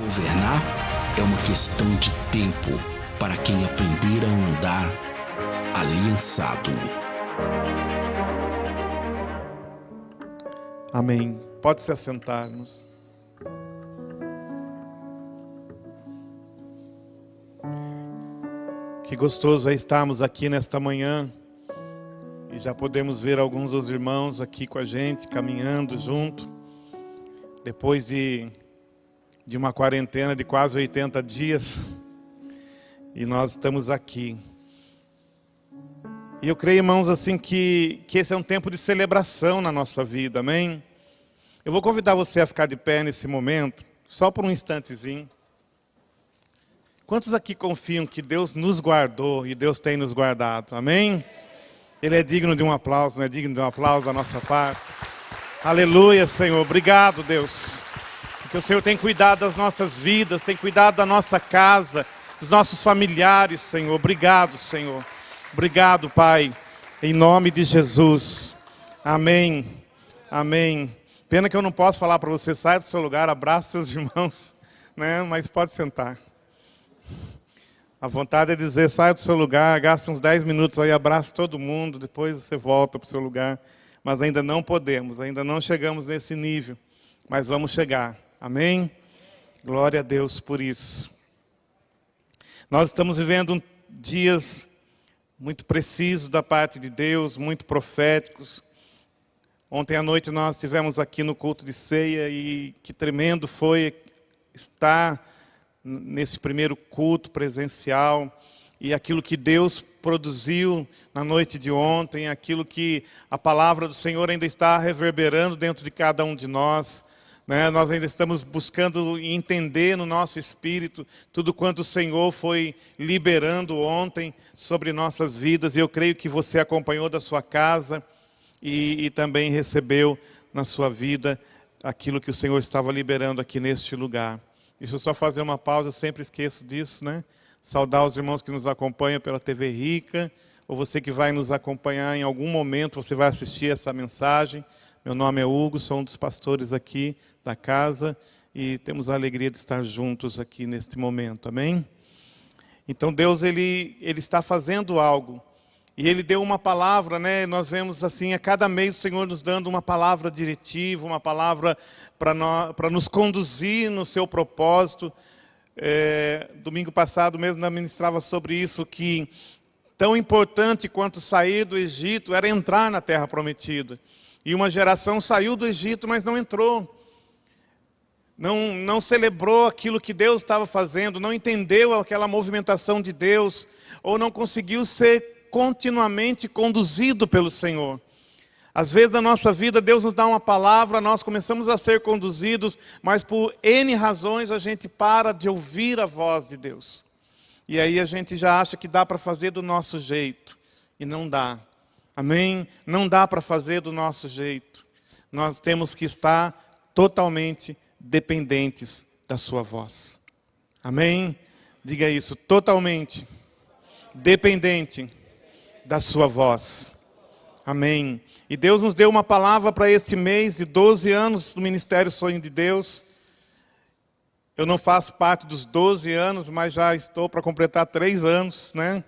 Governar é uma questão de tempo para quem aprender a andar aliançado. Amém. Pode se assentar-nos. Que gostoso é estarmos aqui nesta manhã e já podemos ver alguns dos irmãos aqui com a gente, caminhando junto, depois de uma quarentena de quase 80 dias, e nós estamos aqui. E eu creio, irmãos, assim que esse é um tempo de celebração na nossa vida, amém? Eu vou convidar você a ficar de pé nesse momento, só por um instantezinho. Quantos aqui confiam que Deus nos guardou e Deus tem nos guardado, amém? Ele é digno de um aplauso, não é digno de um aplauso da nossa parte? Aleluia, Senhor, obrigado, Deus. Porque o Senhor tem cuidado das nossas vidas, tem cuidado da nossa casa, dos nossos familiares, Senhor. Obrigado, Senhor. Obrigado, Pai, em nome de Jesus. Amém. Amém. Pena que eu não posso falar para você, saia do seu lugar, abraça seus irmãos, né? Mas pode sentar. A vontade é dizer, saia do seu lugar, gaste uns 10 minutos aí, abraça todo mundo, depois você volta para o seu lugar. Mas ainda não podemos, ainda não chegamos nesse nível, mas vamos chegar. Amém? Glória a Deus por isso. Nós estamos vivendo dias muito precisos da parte de Deus, muito proféticos. Ontem à noite nós estivemos aqui no culto de ceia e que tremendo foi estar nesse primeiro culto presencial. E aquilo que Deus produziu na noite de ontem, aquilo que a palavra do Senhor ainda está reverberando dentro de cada um de nós. Nós ainda estamos buscando entender no nosso espírito tudo quanto o Senhor foi liberando ontem sobre nossas vidas. E eu creio que você acompanhou da sua casa e também recebeu na sua vida aquilo que o Senhor estava liberando aqui neste lugar. Deixa eu só fazer uma pausa, eu sempre esqueço disso, né? Saudar os irmãos que nos acompanham pela TV Rica, ou você que vai nos acompanhar em algum momento, você vai assistir essa mensagem. Meu nome é Hugo, sou um dos pastores aqui da casa e temos a alegria de estar juntos aqui neste momento, amém? Então Deus, Ele está fazendo algo e Ele deu uma palavra, né? Nós vemos assim, a cada mês o Senhor nos dando uma palavra diretiva, uma palavra para nos conduzir no seu propósito. Domingo passado mesmo eu ministrava sobre isso, que tão importante quanto sair do Egito era entrar na terra prometida. E uma geração saiu do Egito, mas não entrou. Não celebrou aquilo que Deus estava fazendo, não entendeu aquela movimentação de Deus, ou não conseguiu ser continuamente conduzido pelo Senhor. Às vezes na nossa vida Deus nos dá uma palavra, nós começamos a ser conduzidos, mas por N razões a gente para de ouvir a voz de Deus. E aí a gente já acha que dá para fazer do nosso jeito, e não dá. Amém? Não dá para fazer do nosso jeito. Nós temos que estar totalmente dependentes da sua voz. Amém? Diga isso, totalmente dependente da sua voz. Amém. E Deus nos deu uma palavra para este mês de 12 anos do Ministério Sonho de Deus. Eu não faço parte dos 12 anos, mas já estou para completar 3 anos, né?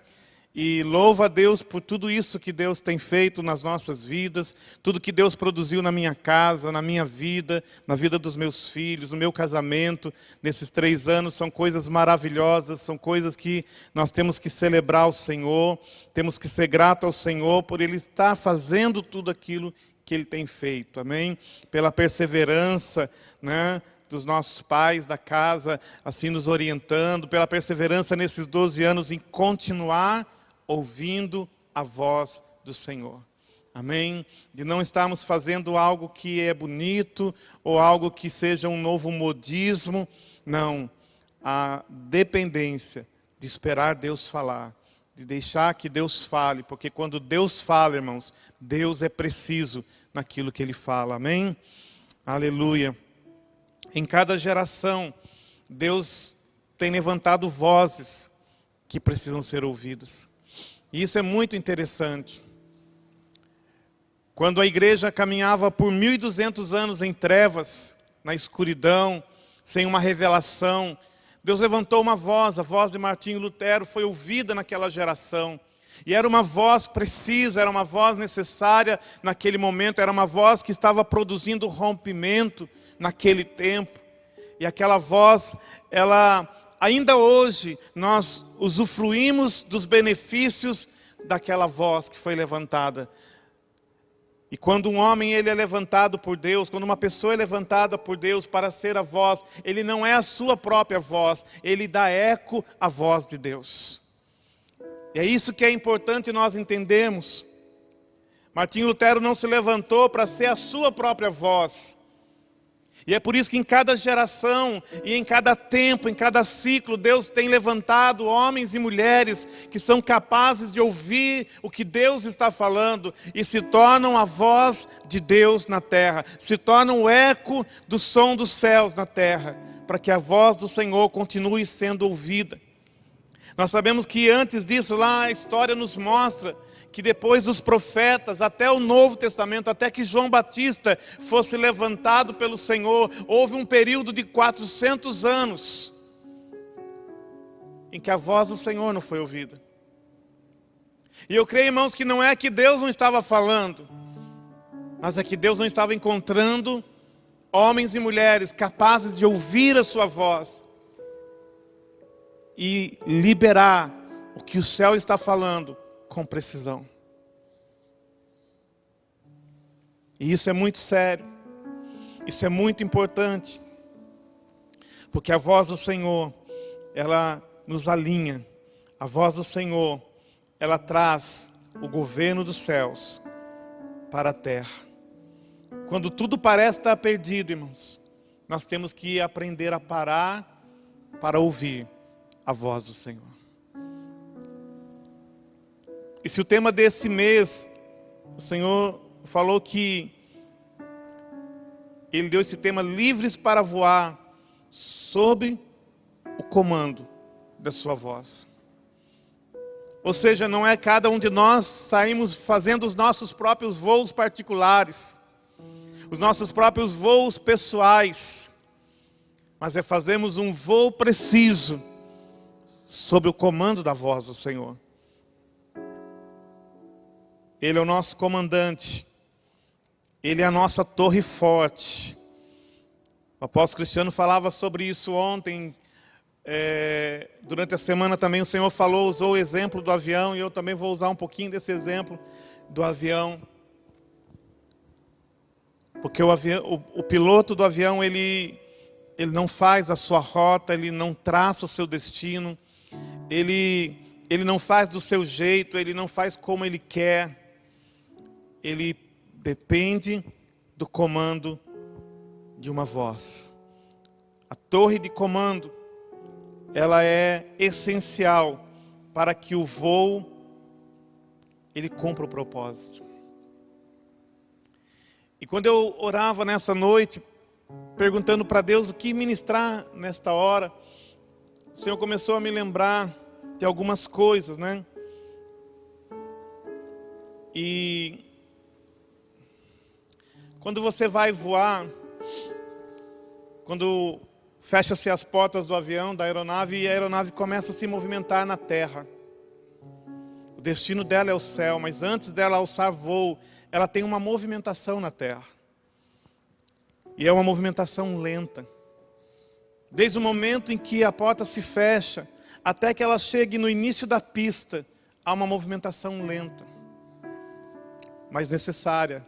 E louvo a Deus por tudo isso que Deus tem feito nas nossas vidas, tudo que Deus produziu na minha casa, na minha vida, na vida dos meus filhos, no meu casamento. Nesses 3 anos são coisas maravilhosas, são coisas que nós temos que celebrar ao Senhor, temos que ser grato ao Senhor por Ele estar fazendo tudo aquilo que Ele tem feito, amém? Pela perseverança, né, dos nossos pais da casa, assim nos orientando, pela perseverança nesses 12 anos em continuar ouvindo a voz do Senhor. Amém? De não estarmos fazendo algo que é bonito, ou algo que seja um novo modismo. Não. A dependência de esperar Deus falar, de deixar que Deus fale, porque quando Deus fala, irmãos, Deus é preciso naquilo que Ele fala. Amém? Aleluia. Em cada geração, Deus tem levantado vozes que precisam ser ouvidas. E isso é muito interessante. Quando a igreja caminhava por 1200 anos em trevas, na escuridão, sem uma revelação. Deus levantou uma voz, a voz de Martinho Lutero foi ouvida naquela geração. E era uma voz precisa, era uma voz necessária naquele momento, era uma voz que estava produzindo rompimento naquele tempo. E aquela voz, ainda hoje, nós usufruímos dos benefícios daquela voz que foi levantada. E quando um homem ele é levantado por Deus, quando uma pessoa é levantada por Deus para ser a voz, ele não é a sua própria voz, ele dá eco à voz de Deus. E é isso que é importante nós entendermos. Martinho Lutero não se levantou para ser a sua própria voz. E é por isso que em cada geração e em cada tempo, em cada ciclo, Deus tem levantado homens e mulheres que são capazes de ouvir o que Deus está falando e se tornam a voz de Deus na terra, se tornam o eco do som dos céus na terra, para que a voz do Senhor continue sendo ouvida. Nós sabemos que antes disso, lá a história nos mostra que depois dos profetas, até o Novo Testamento, até que João Batista fosse levantado pelo Senhor, houve um período de 400 anos, em que a voz do Senhor não foi ouvida. E eu creio, irmãos, que não é que Deus não estava falando, mas é que Deus não estava encontrando homens e mulheres capazes de ouvir a sua voz e liberar o que o céu está falando com precisão. E isso é muito sério. Isso é muito importante. Porque a voz do Senhor, ela nos alinha. A voz do Senhor, ela traz o governo dos céus para a terra. Quando tudo parece estar perdido, irmãos, nós temos que aprender a parar para ouvir a voz do Senhor. E se o tema desse mês, o Senhor falou que Ele deu esse tema, livres para voar, sob o comando da sua voz. Ou seja, não é cada um de nós saímos fazendo os nossos próprios voos particulares, os nossos próprios voos pessoais, mas é fazermos um voo preciso, sob o comando da voz do Senhor. Ele é o nosso comandante. Ele é a nossa torre forte. O apóstolo Cristiano falava sobre isso ontem. Durante a semana também o Senhor usou o exemplo do avião. E eu também vou usar um pouquinho desse exemplo do avião. Porque o piloto do avião, ele não faz a sua rota, ele não traça o seu destino. Ele não faz do seu jeito, ele não faz como ele quer. Ele depende do comando de uma voz. A torre de comando, ela é essencial para que o voo, ele cumpra o propósito. E quando eu orava nessa noite, perguntando para Deus o que ministrar nesta hora, o Senhor começou a me lembrar de algumas coisas, né? E quando você vai voar, quando fecha-se as portas do avião, da aeronave, e a aeronave começa a se movimentar na terra. O destino dela é o céu, mas antes dela alçar voo, ela tem uma movimentação na terra. E é uma movimentação lenta. Desde o momento em que a porta se fecha, até que ela chegue no início da pista, há uma movimentação lenta, mas necessária.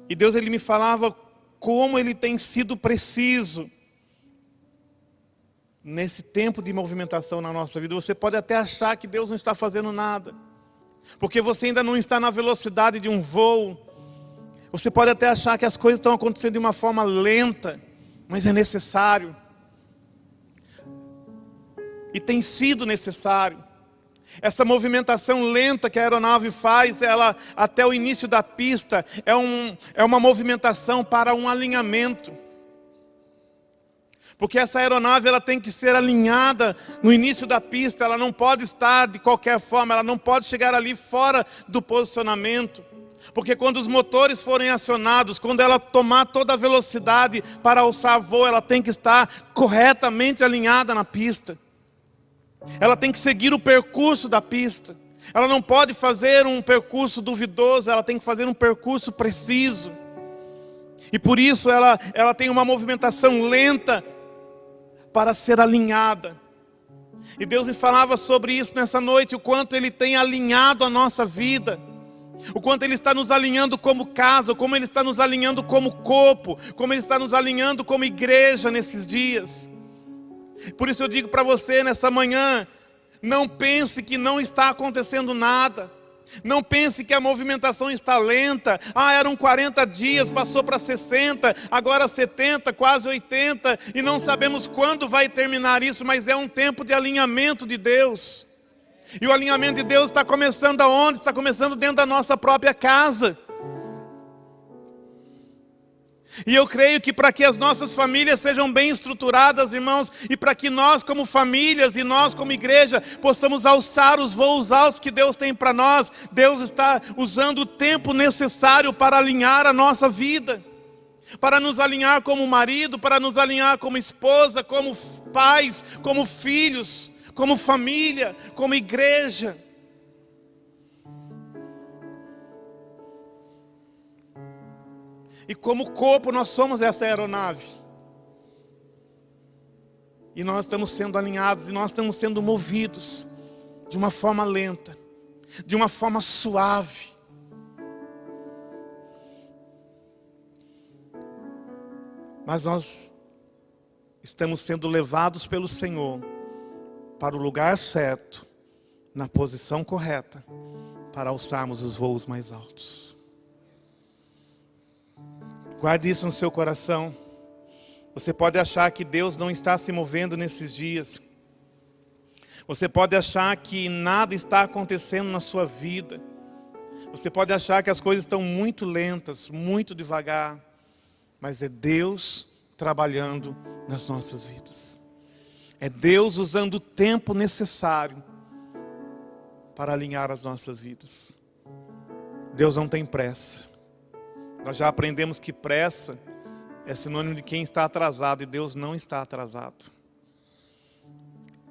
E Deus, Ele me falava como Ele tem sido preciso nesse tempo de movimentação na nossa vida. Você pode até achar que Deus não está fazendo nada, porque você ainda não está na velocidade de um voo. Você pode até achar que as coisas estão acontecendo de uma forma lenta, mas é necessário. E tem sido necessário. Essa movimentação lenta que a aeronave faz, ela até o início da pista, é uma movimentação para um alinhamento. Porque essa aeronave, ela tem que ser alinhada no início da pista, ela não pode estar de qualquer forma, ela não pode chegar ali fora do posicionamento. Porque quando os motores forem acionados, quando ela tomar toda a velocidade para alçar voo, ela tem que estar corretamente alinhada na pista. Ela tem que seguir o percurso da pista. Ela não pode fazer um percurso duvidoso, ela tem que fazer um percurso preciso. E por isso ela tem uma movimentação lenta para ser alinhada. E Deus me falava sobre isso nessa noite, o quanto Ele tem alinhado a nossa vida. O quanto Ele está nos alinhando como casa, como Ele está nos alinhando como corpo, como Ele está nos alinhando como igreja nesses dias. Por isso eu digo para você nessa manhã, não pense que não está acontecendo nada. Não pense que a movimentação está lenta. Eram 40 dias, passou para 60, agora 70, quase 80, e não sabemos quando vai terminar isso, mas é um tempo de alinhamento de Deus. E o alinhamento de Deus está começando aonde? Está começando dentro da nossa própria casa. E eu creio que para que as nossas famílias sejam bem estruturadas, irmãos, e para que nós como famílias e nós como igreja possamos alçar os voos altos que Deus tem para nós, Deus está usando o tempo necessário para alinhar a nossa vida, para nos alinhar como marido, para nos alinhar como esposa, como pais, como filhos, como família, como igreja. E como corpo nós somos essa aeronave. E nós estamos sendo alinhados, e nós estamos sendo movidos de uma forma lenta, de uma forma suave. Mas nós estamos sendo levados pelo Senhor para o lugar certo, na posição correta, para alçarmos os voos mais altos. Guarde isso no seu coração. Você pode achar que Deus não está se movendo nesses dias. Você pode achar que nada está acontecendo na sua vida. Você pode achar que as coisas estão muito lentas, muito devagar. Mas é Deus trabalhando nas nossas vidas. É Deus usando o tempo necessário para alinhar as nossas vidas. Deus não tem pressa. Nós já aprendemos que pressa é sinônimo de quem está atrasado, e Deus não está atrasado.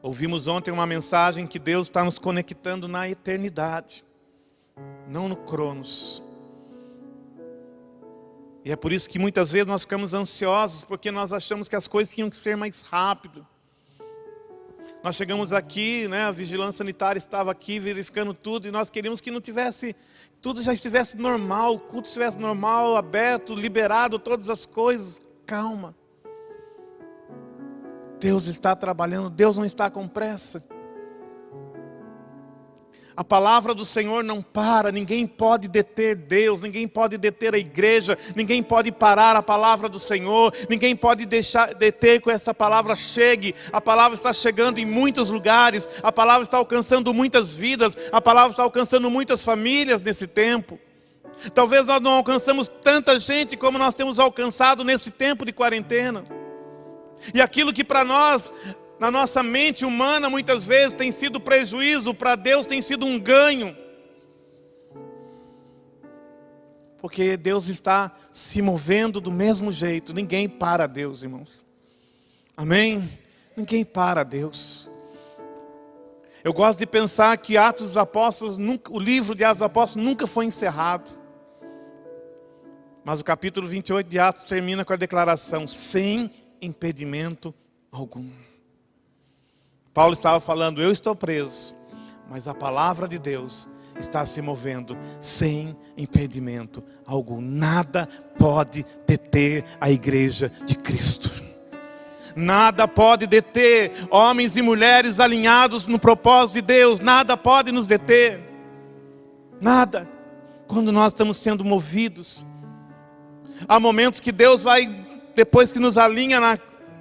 Ouvimos ontem uma mensagem que Deus está nos conectando na eternidade, não no cronos. E é por isso que muitas vezes nós ficamos ansiosos, porque nós achamos que as coisas tinham que ser mais rápido. Nós chegamos aqui, a vigilância sanitária estava aqui verificando tudo, e nós queríamos que não tivesse, tudo já estivesse normal, o culto estivesse normal, aberto, liberado, todas as coisas. Calma. Deus está trabalhando, Deus não está com pressa. A palavra do Senhor não para, ninguém pode deter Deus, ninguém pode deter a igreja, ninguém pode parar a palavra do Senhor, ninguém pode deter que essa palavra chegue. A palavra está chegando em muitos lugares, a palavra está alcançando muitas vidas, a palavra está alcançando muitas famílias nesse tempo. Talvez nós não alcançamos tanta gente como nós temos alcançado nesse tempo de quarentena. E aquilo que para nós, na nossa mente humana, muitas vezes tem sido prejuízo, para Deus tem sido um ganho. Porque Deus está se movendo do mesmo jeito. Ninguém para Deus, irmãos. Amém? Ninguém para Deus. Eu gosto de pensar que Atos dos Apóstolos, o livro de Atos dos Apóstolos nunca foi encerrado. Mas o capítulo 28 de Atos termina com a declaração: sem impedimento algum. Paulo estava falando: eu estou preso, mas a palavra de Deus está se movendo sem impedimento algum. Nada pode deter a igreja de Cristo. Nada pode deter homens e mulheres alinhados no propósito de Deus. Nada pode nos deter. Nada. Quando nós estamos sendo movidos, há momentos que Deus vai, depois que nos alinha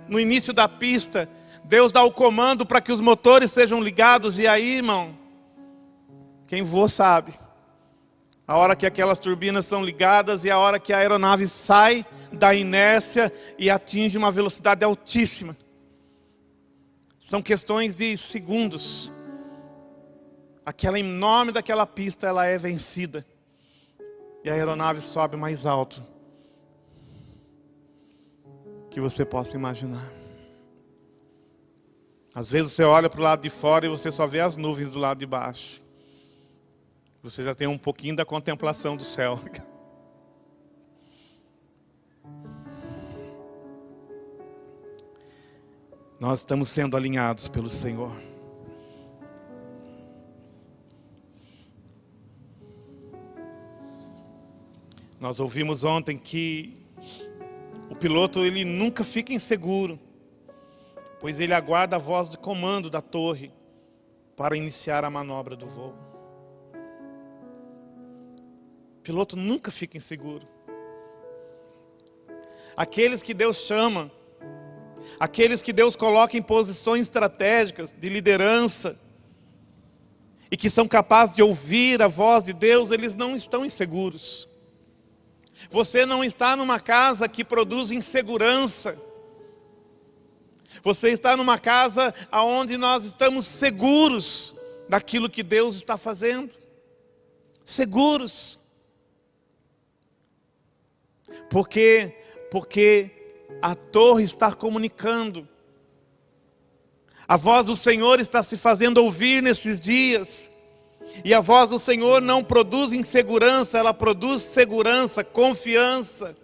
no início da pista, Deus dá o comando para que os motores sejam ligados. E aí, irmão, quem voa sabe. A hora que aquelas turbinas são ligadas e a hora que a aeronave sai da inércia e atinge uma velocidade altíssima. São questões de segundos. Em nome daquela pista ela é vencida. e a aeronave sobe mais alto que você possa imaginar. Às vezes você olha para o lado de fora e você só vê as nuvens do lado de baixo. Você já tem um pouquinho da contemplação do céu. Nós estamos sendo alinhados pelo Senhor. Nós ouvimos ontem que o piloto ele nunca fica inseguro, pois ele aguarda a voz de comando da torre para iniciar a manobra do voo. O piloto nunca fica inseguro. Aqueles que Deus chama, aqueles que Deus coloca em posições estratégicas de liderança e que são capazes de ouvir a voz de Deus, eles não estão inseguros. Você não está numa casa que produz insegurança. Você está numa casa onde nós estamos seguros daquilo que Deus está fazendo. Seguros. Porque a torre está comunicando. A voz do Senhor está se fazendo ouvir nesses dias. E a voz do Senhor não produz insegurança, ela produz segurança, confiança.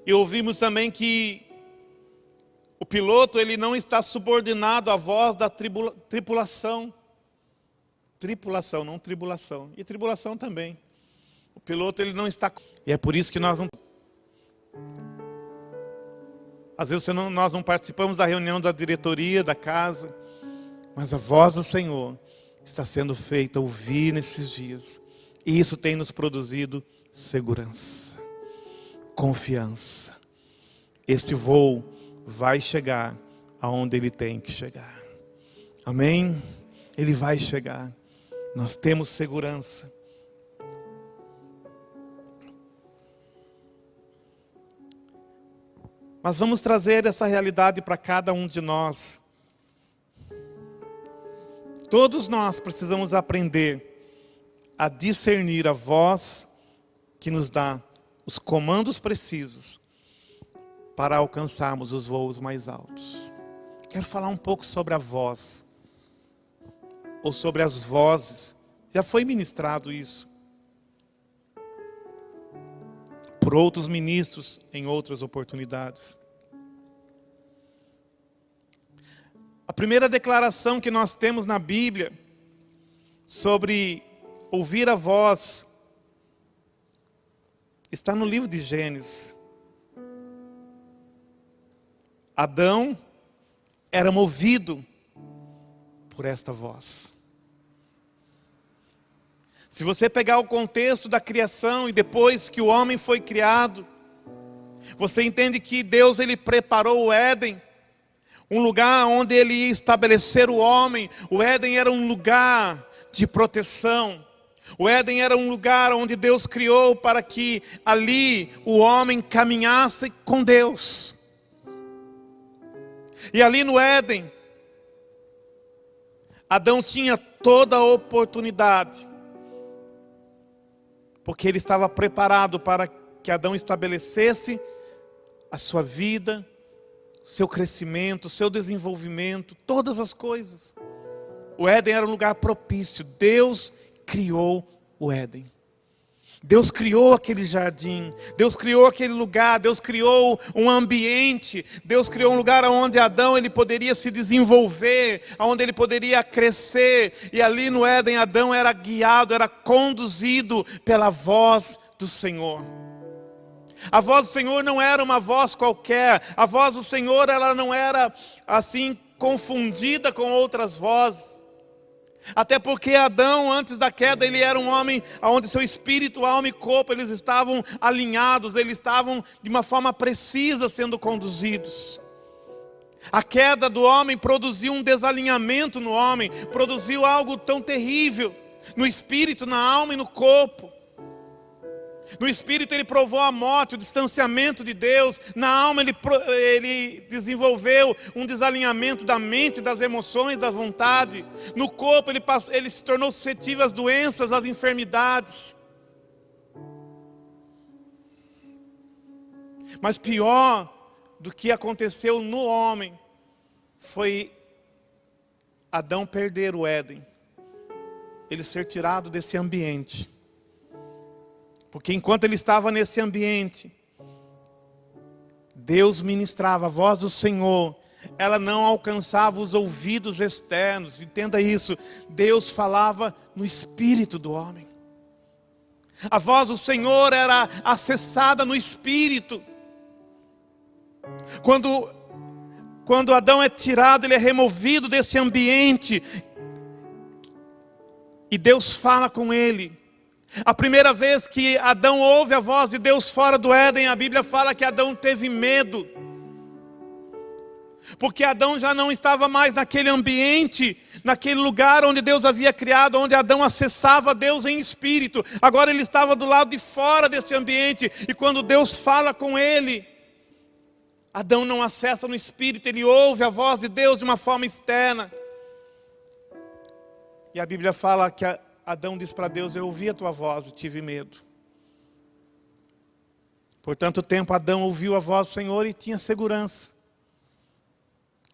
E ouvimos também que o piloto ele não está subordinado à voz da tripulação. Tripulação, não tribulação. E tribulação também. O piloto ele não está... E é por isso que nós não... Às vezes nós não participamos da reunião da diretoria da casa, mas a voz do Senhor está sendo feita ouvir nesses dias. E isso tem nos produzido segurança, confiança. Este voo vai chegar aonde ele tem que chegar. Amém? Ele vai chegar. Nós temos segurança. Mas vamos trazer essa realidade para cada um de nós. Todos nós precisamos aprender a discernir a voz que nos dá os comandos precisos para alcançarmos os voos mais altos. Quero falar um pouco sobre a voz, ou sobre as vozes. Já foi ministrado isso por outros ministros em outras oportunidades. A primeira declaração que nós temos na Bíblia sobre ouvir a voz está no livro de Gênesis. Adão era movido por esta voz. Se você pegar o contexto da criação e depois que o homem foi criado, você entende que Deus ele preparou o Éden, um lugar onde ele ia estabelecer o homem. O Éden era um lugar de proteção. O Éden era um lugar onde Deus criou para que ali o homem caminhasse com Deus. E ali no Éden, Adão tinha toda a oportunidade, porque ele estava preparado para que Adão estabelecesse a sua vida, seu crescimento, seu desenvolvimento, todas as coisas. O Éden era um lugar propício. Deus criou o Éden. Deus criou aquele jardim, Deus criou aquele lugar, Deus criou um ambiente, Deus criou um lugar onde Adão ele poderia se desenvolver, onde ele poderia crescer. E ali no Éden, Adão era guiado, era conduzido pela voz do Senhor. A voz do Senhor não era uma voz qualquer, a voz do Senhor ela não era assim confundida com outras vozes. Até porque Adão, antes da queda, ele era um homem onde seu espírito, alma e corpo, eles estavam alinhados, eles estavam de uma forma precisa sendo conduzidos. A queda do homem produziu um desalinhamento no homem, produziu algo tão terrível no espírito, na alma e no corpo. No espírito ele provou a morte, o distanciamento de Deus. Na alma ele desenvolveu um desalinhamento da mente, das emoções, da vontade. No corpo ele se tornou suscetível às doenças, às enfermidades. Mas pior do que aconteceu no homem foi Adão perder o Éden. Ele ser tirado desse ambiente. Porque enquanto ele estava nesse ambiente, Deus ministrava, a voz do Senhor, ela não alcançava os ouvidos externos. Entenda isso, Deus falava no espírito do homem. A voz do Senhor era acessada no espírito. Quando Adão é tirado, ele é removido desse ambiente. E Deus fala com ele. A primeira vez que Adão ouve a voz de Deus fora do Éden, a Bíblia fala que Adão teve medo. Porque Adão já não estava mais naquele ambiente, naquele lugar onde Deus havia criado, onde Adão acessava Deus em espírito. Agora ele estava do lado de fora desse ambiente. E quando Deus fala com ele, Adão não acessa no espírito, ele ouve a voz de Deus de uma forma externa. E a Bíblia fala que Adão diz para Deus: eu ouvi a tua voz e tive medo. Por tanto tempo Adão ouviu a voz do Senhor e tinha segurança.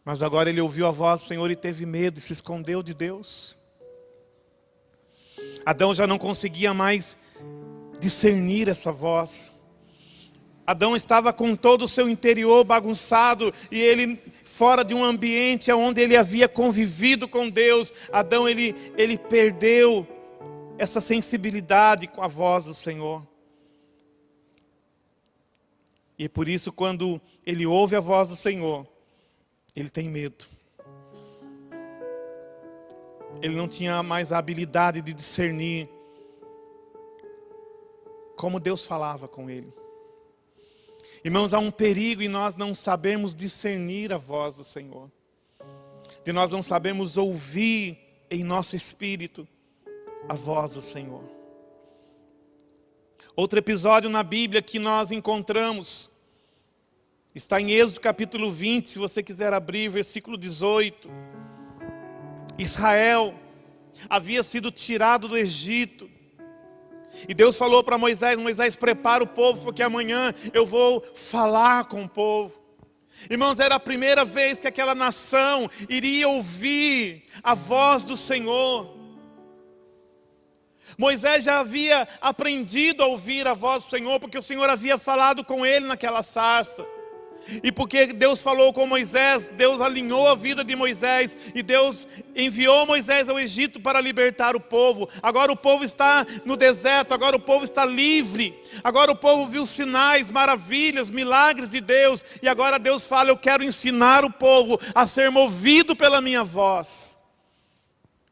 Mas agora ele ouviu a voz do Senhor e teve medo e se escondeu de Deus. Adão já não conseguia mais discernir essa voz. Adão estava com todo o seu interior bagunçado e ele fora de um ambiente onde ele havia convivido com Deus. Adão ele perdeu essa sensibilidade com a voz do Senhor. E por isso quando ele ouve a voz do Senhor, ele tem medo. Ele não tinha mais a habilidade de discernir como Deus falava com ele. Irmãos, há um perigo em nós não sabermos discernir a voz do Senhor. De nós não sabemos ouvir em nosso espírito a voz do Senhor. Outro episódio na Bíblia que nós encontramos está em Êxodo capítulo 20, se você quiser abrir, versículo 18. Israel havia sido tirado do Egito. E Deus falou para Moisés: Moisés, prepara o povo, porque amanhã eu vou falar com o povo. Irmãos, era a primeira vez que aquela nação iria ouvir a voz do Senhor. Moisés já havia aprendido a ouvir a voz do Senhor, porque o Senhor havia falado com ele naquela sarça. E porque Deus falou com Moisés, Deus alinhou a vida de Moisés. E Deus enviou Moisés ao Egito para libertar o povo. Agora o povo está no deserto, agora o povo está livre. Agora o povo viu sinais, maravilhas, milagres de Deus. E agora Deus fala: eu quero ensinar o povo a ser movido pela minha voz.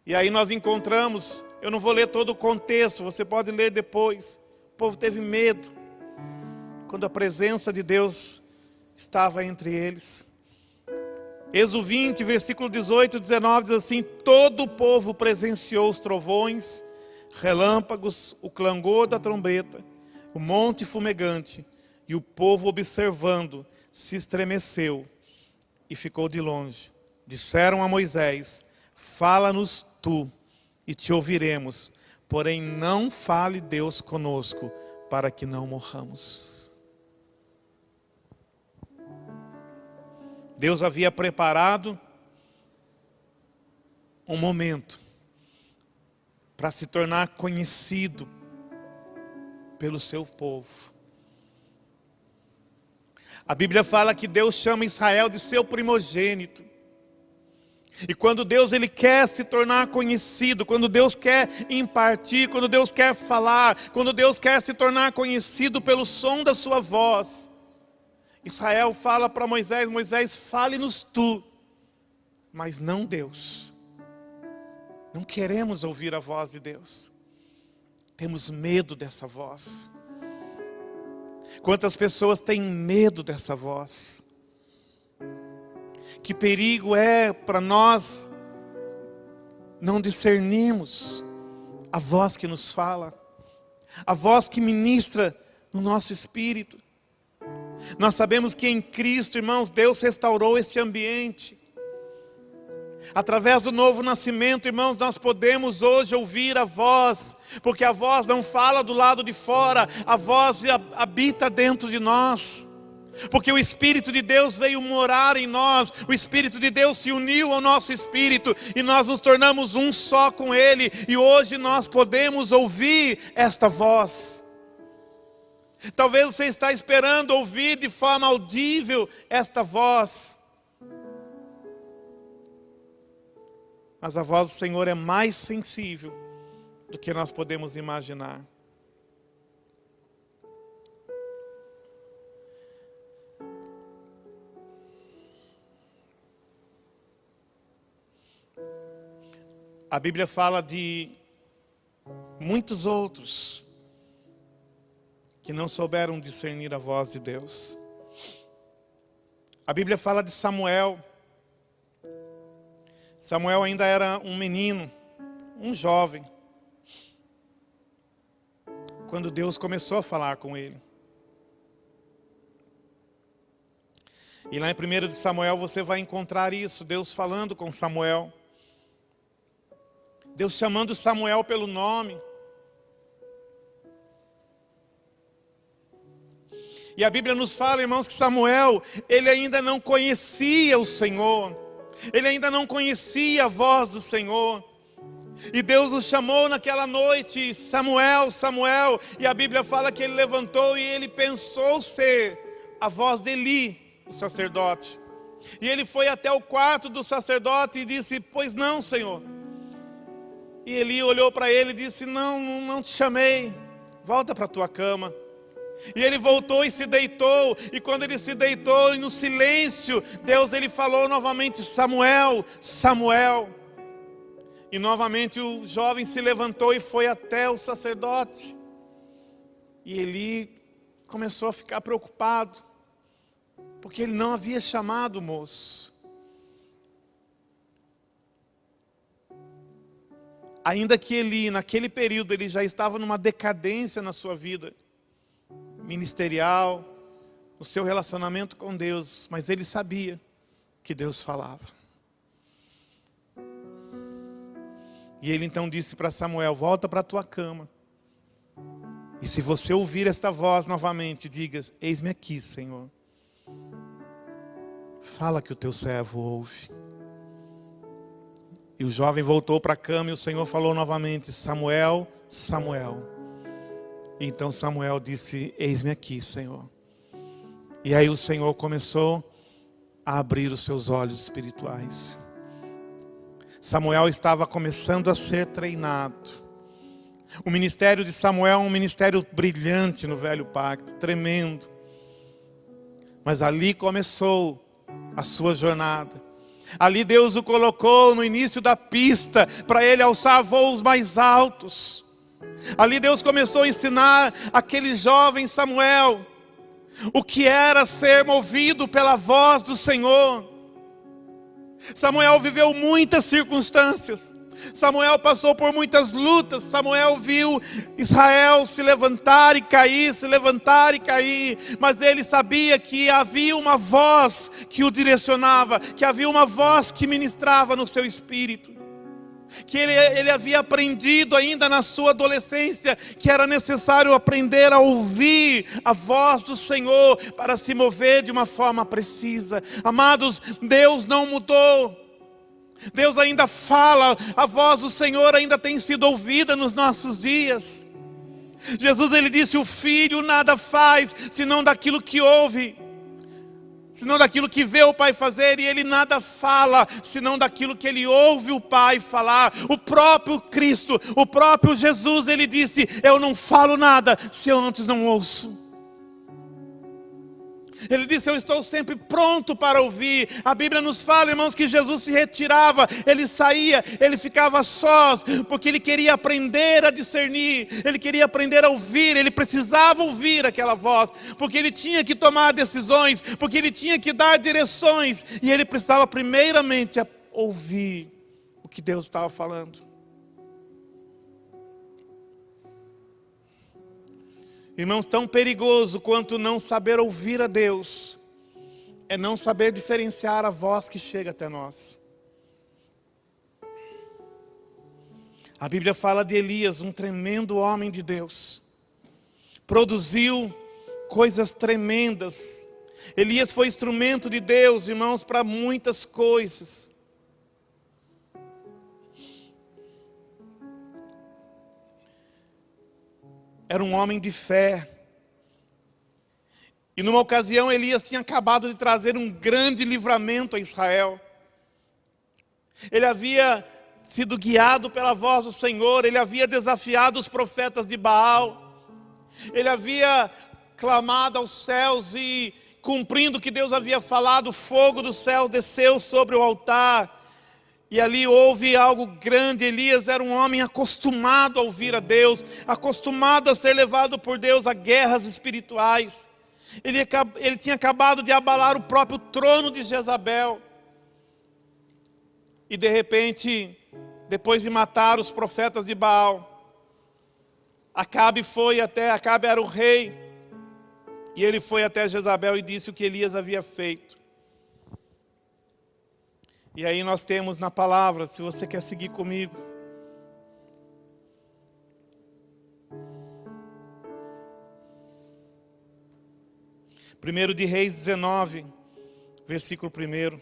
E aí nós encontramos, eu não vou ler todo o contexto, você pode ler depois. O povo teve medo quando a presença de Deus estava entre eles. Êxodo 20, versículo 18 e 19 diz assim: todo o povo presenciou os trovões, relâmpagos, o clangor da trombeta, o monte fumegante, e o povo observando se estremeceu e ficou de longe. Disseram a Moisés: fala-nos tu e te ouviremos, porém não fale Deus conosco, para que não morramos. Deus havia preparado um momento para se tornar conhecido pelo seu povo. A Bíblia fala que Deus chama Israel de seu primogênito. E quando Deus ele quer se tornar conhecido, quando Deus quer impartir, quando Deus quer falar, quando Deus quer se tornar conhecido pelo som da sua voz, Israel fala para Moisés: Moisés, fale-nos tu, mas não Deus. Não queremos ouvir a voz de Deus. Temos medo dessa voz. Quantas pessoas têm medo dessa voz? Que perigo é para nós não discernirmos a voz que nos fala. A voz que ministra no nosso espírito. Nós sabemos que em Cristo, irmãos, Deus restaurou este ambiente. Através do novo nascimento, irmãos, nós podemos hoje ouvir a voz, porque a voz não fala do lado de fora, a voz habita dentro de nós. Porque o Espírito de Deus veio morar em nós, o Espírito de Deus se uniu ao nosso espírito e nós nos tornamos um só com Ele. E hoje nós podemos ouvir esta voz. Talvez você está esperando ouvir de forma audível esta voz. Mas a voz do Senhor é mais sensível do que nós podemos imaginar. A Bíblia fala de muitos outros que não souberam discernir a voz de Deus. A Bíblia fala de Samuel. Samuel ainda era um menino, um jovem, quando Deus começou a falar com ele. E lá em 1 de Samuel você vai encontrar isso, Deus falando com Samuel. Deus chamando Samuel pelo nome. E a Bíblia nos fala, irmãos, que Samuel, ele ainda não conhecia o Senhor. Ele ainda não conhecia a voz do Senhor. E Deus o chamou naquela noite, Samuel, Samuel. E a Bíblia fala que ele levantou e ele pensou ser a voz de Eli, o sacerdote. E ele foi até o quarto do sacerdote e disse, pois não, Senhor. E Eli olhou para ele e disse, não te chamei, volta para a tua cama. E ele voltou e se deitou, e quando ele se deitou, e no silêncio, Deus ele falou novamente, Samuel, Samuel. E novamente o jovem se levantou e foi até o sacerdote. E Eli começou a ficar preocupado, porque ele não havia chamado o moço. Ainda que Eli, naquele período, ele já estava numa decadência na sua vida ministerial, no seu relacionamento com Deus, mas ele sabia que Deus falava. E ele então disse para Samuel, volta para a tua cama. E se você ouvir esta voz novamente, diga, eis-me aqui, Senhor. Fala que o teu servo ouve. E o jovem voltou para a cama e o Senhor falou novamente, Samuel, Samuel. E então Samuel disse, eis-me aqui, Senhor. E aí o Senhor começou a abrir os seus olhos espirituais. Samuel estava começando a ser treinado. O ministério de Samuel é um ministério brilhante no Velho Pacto, tremendo. Mas ali começou a sua jornada. Ali Deus o colocou no início da pista para ele alçar voos mais altos. Ali Deus começou a ensinar aquele jovem Samuel o que era ser movido pela voz do Senhor. Samuel viveu muitas circunstâncias. Samuel passou por muitas lutas. Samuel viu Israel se levantar e cair, se levantar e cair. Mas ele sabia que havia uma voz que o direcionava, que havia uma voz que ministrava no seu espírito. Que ele havia aprendido ainda na sua adolescência, que era necessário aprender a ouvir a voz do Senhor para se mover de uma forma precisa. Amados, Deus não mudou. Deus ainda fala, a voz do Senhor ainda tem sido ouvida nos nossos dias. Jesus ele disse, o filho nada faz, senão daquilo que ouve. Senão daquilo que vê o Pai fazer, e ele nada fala, senão daquilo que ele ouve o Pai falar. O próprio Cristo, o próprio Jesus, ele disse, eu não falo nada, se eu antes não ouço. Ele disse, eu estou sempre pronto para ouvir. A Bíblia nos fala, irmãos, que Jesus se retirava, ele saía, ele ficava sós, porque ele queria aprender a discernir, ele queria aprender a ouvir, ele precisava ouvir aquela voz, porque ele tinha que tomar decisões, porque ele tinha que dar direções, e ele precisava primeiramente ouvir o que Deus estava falando. Irmãos, tão perigoso quanto não saber ouvir a Deus é não saber diferenciar a voz que chega até nós. A Bíblia fala de Elias, um tremendo homem de Deus. Produziu coisas tremendas. Elias foi instrumento de Deus, irmãos, para muitas coisas. Era um homem de fé. E numa ocasião Elias tinha acabado de trazer um grande livramento a Israel. Ele havia sido guiado pela voz do Senhor, ele havia desafiado os profetas de Baal. Ele havia clamado aos céus e, cumprindo o que Deus havia falado, o fogo do céu desceu sobre o altar. E ali houve algo grande. Elias era um homem acostumado a ouvir a Deus, acostumado a ser levado por Deus a guerras espirituais. Ele tinha acabado de abalar o próprio trono de Jezabel. E de repente, depois de matar os profetas de Baal, Acabe era o rei, e ele foi até Jezabel e disse o que Elias havia feito. E aí nós temos na palavra, se você quer seguir comigo, Primeiro de Reis 19, versículo 1.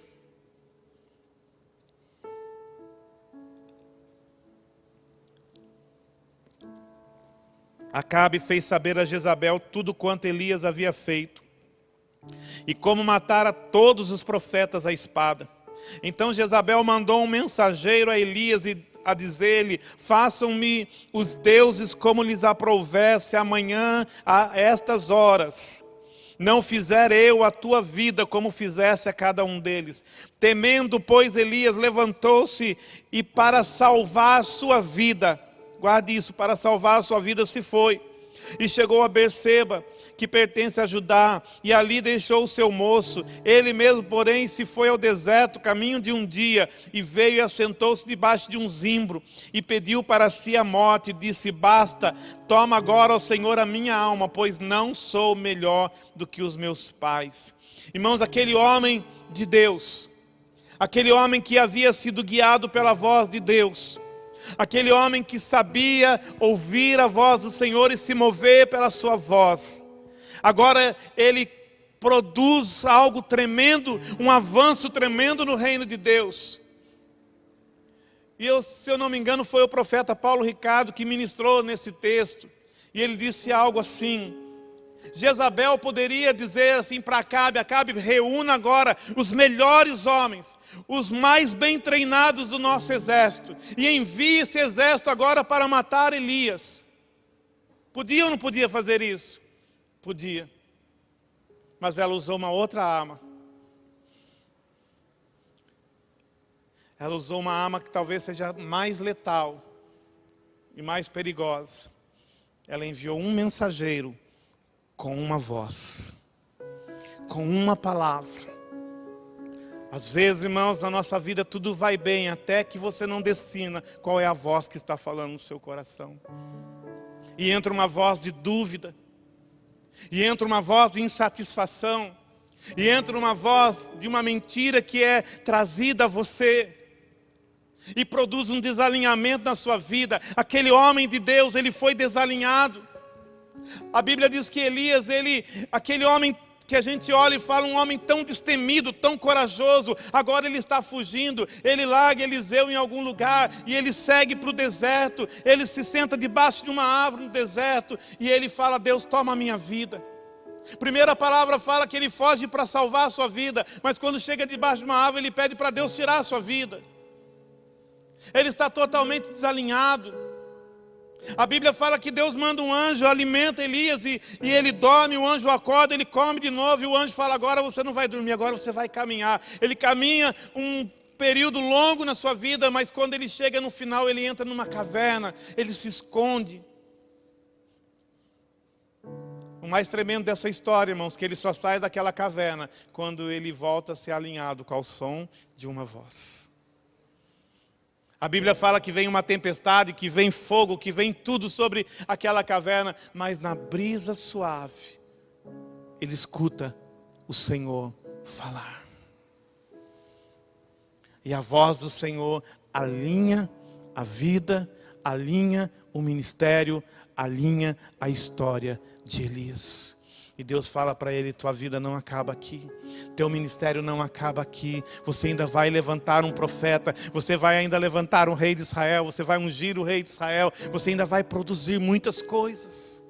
Acabe fez saber a Jezabel tudo quanto Elias havia feito, e como matara todos os profetas à espada. Então Jezabel mandou um mensageiro a Elias a dizer-lhe: façam-me os deuses como lhes aprouvesse amanhã a estas horas. Não fizer eu a tua vida como fizeste a cada um deles. Temendo, pois, Elias levantou-se e para salvar sua vida, guarde isso, para salvar a sua vida se foi. E chegou a Berseba, que pertence a Judá, e ali deixou o seu moço. Ele mesmo, porém, se foi ao deserto, caminho de um dia, e veio e assentou-se debaixo de um zimbro, e pediu para si a morte, e disse: basta, toma agora, ó Senhor, a minha alma, pois não sou melhor do que os meus pais. Irmãos, aquele homem de Deus, aquele homem que havia sido guiado pela voz de Deus, aquele homem que sabia ouvir a voz do Senhor e se mover pela sua voz, agora ele produz algo tremendo, um avanço tremendo no reino de Deus. E se eu não me engano, foi o profeta Paulo Ricardo que ministrou nesse texto, e ele disse algo assim: Jezabel poderia dizer assim para Acabe: Acabe, reúna agora os melhores homens, os mais bem treinados do nosso exército, e envie esse exército agora para matar Elias. Podia ou não podia fazer isso? Podia. Mas ela usou uma outra arma. Ela usou uma arma que talvez seja mais letal e mais perigosa. Ela enviou um mensageiro com uma voz, com uma palavra. Às vezes, irmãos, na nossa vida tudo vai bem, até que você não decida qual é a voz que está falando no seu coração. E entra uma voz de dúvida, e entra uma voz de insatisfação, e entra uma voz de uma mentira que é trazida a você, e produz um desalinhamento na sua vida. Aquele homem de Deus, ele foi desalinhado. A Bíblia diz que Elias, aquele homem que a gente olha e fala, um homem tão destemido, tão corajoso, agora ele está fugindo. Ele larga Eliseu em algum lugar e ele segue para o deserto. Ele se senta debaixo de uma árvore no deserto e ele fala: Deus, toma a minha vida. Primeira palavra fala que ele foge para salvar a sua vida, mas quando chega debaixo de uma árvore ele pede para Deus tirar a sua vida. Ele está totalmente desalinhado. A Bíblia fala que Deus manda um anjo, alimenta Elias e ele dorme, o anjo acorda, ele come de novo e o anjo fala: agora você não vai dormir, agora você vai caminhar. Ele caminha um período longo na sua vida, mas quando ele chega no final, ele entra numa caverna, ele se esconde. O mais tremendo dessa história, irmãos, que ele só sai daquela caverna quando ele volta a ser alinhado com o som de uma voz. A Bíblia fala que vem uma tempestade, que vem fogo, que vem tudo sobre aquela caverna, mas na brisa suave, ele escuta o Senhor falar. E a voz do Senhor alinha a vida, alinha o ministério, alinha a história de Elias. E Deus fala para ele: tua vida não acaba aqui, teu ministério não acaba aqui, você ainda vai levantar um profeta, você vai ainda levantar um rei de Israel, você vai ungir o rei de Israel, você ainda vai produzir muitas coisas.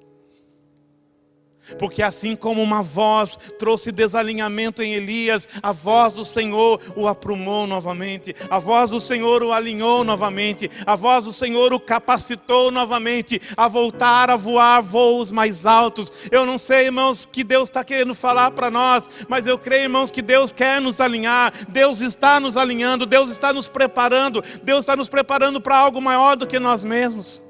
Porque assim como uma voz trouxe desalinhamento em Elias, a voz do Senhor o aprumou novamente, a voz do Senhor o alinhou novamente, a voz do Senhor o capacitou novamente a voltar a voar voos mais altos. Eu não sei, irmãos, que Deus está querendo falar para nós, mas eu creio, irmãos, que Deus quer nos alinhar, Deus está nos alinhando, Deus está nos preparando, Deus está nos preparando para algo maior do que nós mesmos.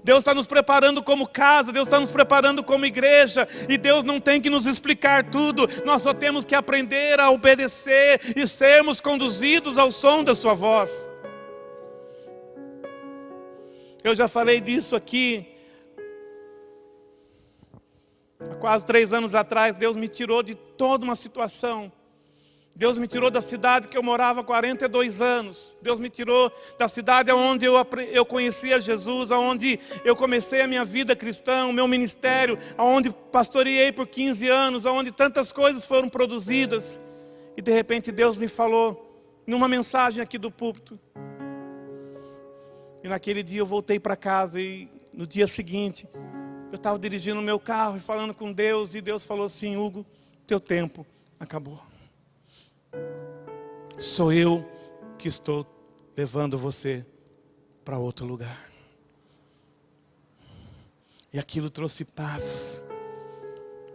Deus está nos preparando como casa, Deus está nos preparando como igreja, e Deus não tem que nos explicar tudo, nós só temos que aprender a obedecer e sermos conduzidos ao som da sua voz. Eu já falei disso aqui, há quase 3 anos atrás. Deus me tirou de toda uma situação. Deus me tirou da cidade que eu morava há 42 anos. Deus me tirou da cidade onde eu conhecia Jesus, onde eu comecei a minha vida cristã, o meu ministério, onde pastoreei por 15 anos, onde tantas coisas foram produzidas. E de repente Deus me falou, numa mensagem aqui do púlpito. E naquele dia eu voltei para casa, e no dia seguinte eu estava dirigindo o meu carro e falando com Deus, e Deus falou assim: Hugo, teu tempo acabou. Sou eu que estou levando você para outro lugar. E aquilo trouxe paz.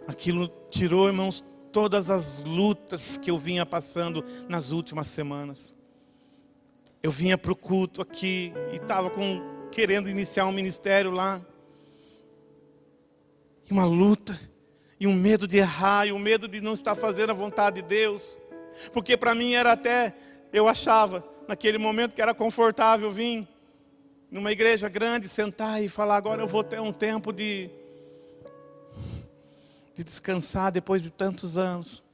Aquilo tirou, irmãos, todas as lutas que eu vinha passando nas últimas semanas. Eu vinha para o culto aqui e estava querendo iniciar um ministério lá. E uma luta, e um medo de errar, e um medo de não estar fazendo a vontade de Deus. Porque para mim era até, eu achava, naquele momento, que era confortável vir numa igreja grande, sentar e falar: agora eu vou ter um tempo de descansar depois de tantos anos.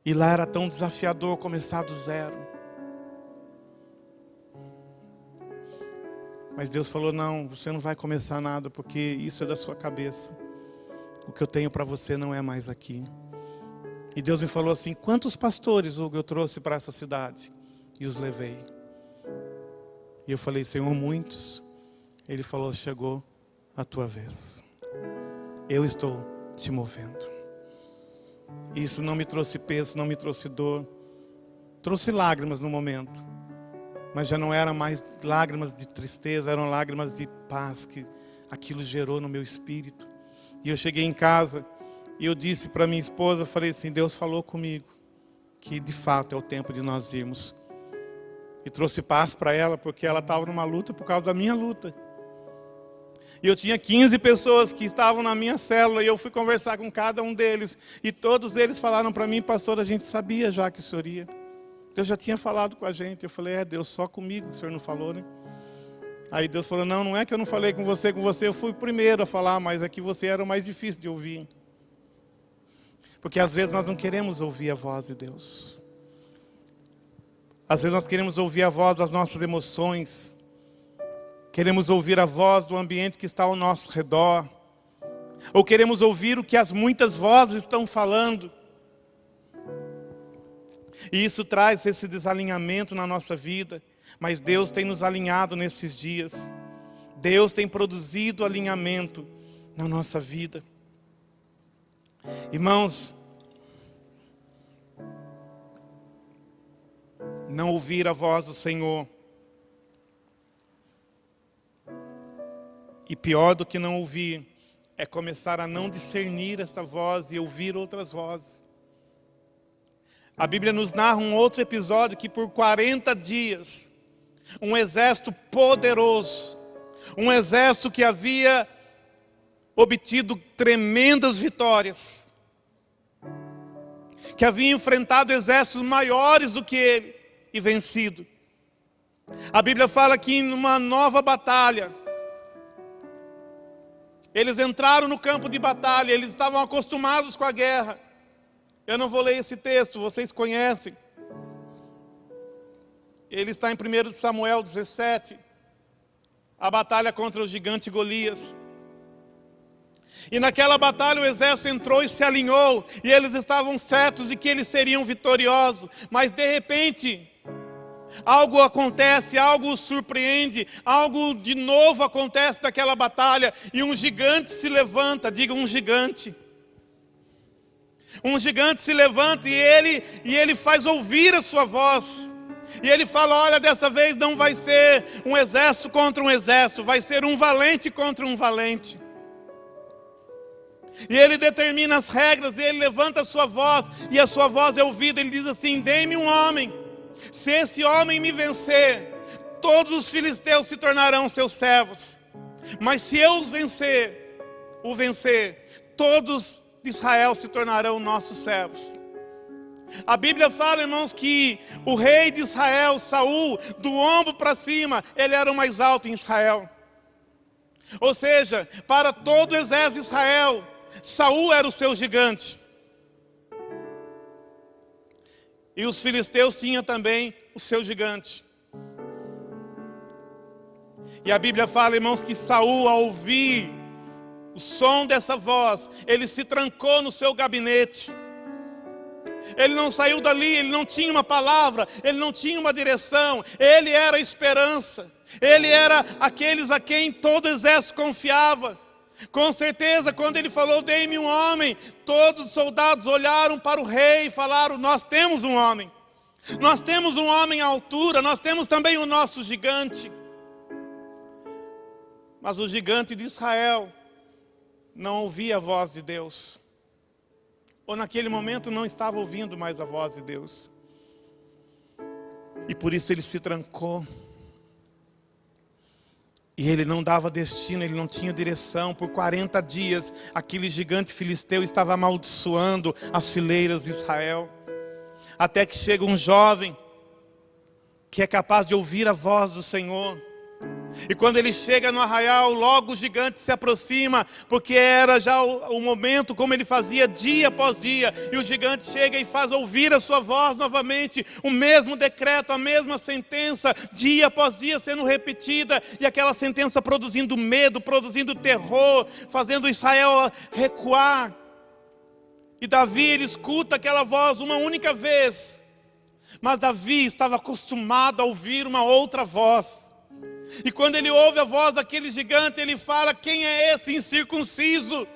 E lá era tão desafiador começar do zero. Mas Deus falou: não, você não vai começar nada, porque isso é da sua cabeça. O que eu tenho para você não é mais aqui. E Deus me falou assim: quantos pastores, Hugo, eu trouxe para essa cidade? E os levei. E eu falei: Senhor, muitos. Ele falou: chegou a tua vez. Eu estou te movendo. Isso não me trouxe peso, não me trouxe dor. Trouxe lágrimas no momento. Mas já não eram mais lágrimas de tristeza, eram lágrimas de paz que aquilo gerou no meu espírito. E eu cheguei em casa e eu disse para minha esposa, falei assim: Deus falou comigo que de fato é o tempo de nós irmos. E trouxe paz para ela, porque ela estava numa luta por causa da minha luta. E eu tinha 15 pessoas que estavam na minha célula, e eu fui conversar com cada um deles. E todos eles falaram para mim: pastor, a gente sabia já que o senhor ia. Deus já tinha falado com a gente. Eu falei: Deus, só comigo o senhor não falou, né? Aí Deus falou: não é que eu não falei com você eu fui o primeiro a falar, mas é que você era o mais difícil de ouvir. Porque às vezes nós não queremos ouvir a voz de Deus. Às vezes nós queremos ouvir a voz das nossas emoções. Queremos ouvir a voz do ambiente que está ao nosso redor. Ou queremos ouvir o que as muitas vozes estão falando. E isso traz esse desalinhamento na nossa vida. Mas Deus tem nos alinhado nesses dias. Deus tem produzido alinhamento na nossa vida. Irmãos, não ouvir a voz do Senhor, e pior do que não ouvir, é começar a não discernir essa voz e ouvir outras vozes. A Bíblia nos narra um outro episódio que por 40 dias, um exército poderoso, um exército que havia obtido tremendas vitórias, que havia enfrentado exércitos maiores do que ele e vencido. A Bíblia fala que numa nova batalha, eles entraram no campo de batalha, eles estavam acostumados com a guerra. Eu não vou ler esse texto, vocês conhecem. Ele está em 1 Samuel 17, a batalha contra o gigante Golias. E naquela batalha o exército entrou e se alinhou, e eles estavam certos de que eles seriam vitoriosos. Mas de repente, algo acontece, algo os surpreende, algo de novo acontece naquela batalha, e um gigante se levanta, diga um gigante. Um gigante se levanta e ele faz ouvir a sua voz. E ele fala, olha, dessa vez não vai ser um exército contra um exército, vai ser um valente contra um valente. E ele determina as regras, e ele levanta a sua voz, e a sua voz é ouvida. Ele diz assim, dê-me um homem, se esse homem me vencer, todos os filisteus se tornarão seus servos. Mas se eu o vencer, todos de Israel se tornarão nossos servos. A Bíblia fala, irmãos, que o rei de Israel, Saul, do ombro para cima, ele era o mais alto em Israel. Ou seja, para todo o exército de Israel, Saul era o seu gigante. E os filisteus tinham também o seu gigante. E a Bíblia fala, irmãos, que Saul, ao ouvir o som dessa voz, ele se trancou no seu gabinete. Ele não saiu dali, ele não tinha uma palavra, ele não tinha uma direção. Ele era a esperança. Ele era aqueles a quem todo o exército confiava. Com certeza, quando ele falou, dê-me um homem, todos os soldados olharam para o rei e falaram, nós temos um homem. Nós temos um homem à altura, nós temos também o nosso gigante. Mas o gigante de Israel não ouvia a voz de Deus. Ou naquele momento não estava ouvindo mais a voz de Deus. E por isso ele se trancou. E ele não dava destino, ele não tinha direção. Por 40 dias, aquele gigante filisteu estava amaldiçoando as fileiras de Israel. Até que chega um jovem, que é capaz de ouvir a voz do Senhor. E quando ele chega no arraial, logo o gigante se aproxima, porque era já o momento, como ele fazia dia após dia. E o gigante chega e faz ouvir a sua voz novamente, o mesmo decreto, a mesma sentença, dia após dia sendo repetida. E aquela sentença produzindo medo, produzindo terror, fazendo Israel recuar. E Davi, ele escuta aquela voz uma única vez. Mas Davi estava acostumado a ouvir uma outra voz. E quando ele ouve a voz daquele gigante, ele fala, quem é este incircunciso?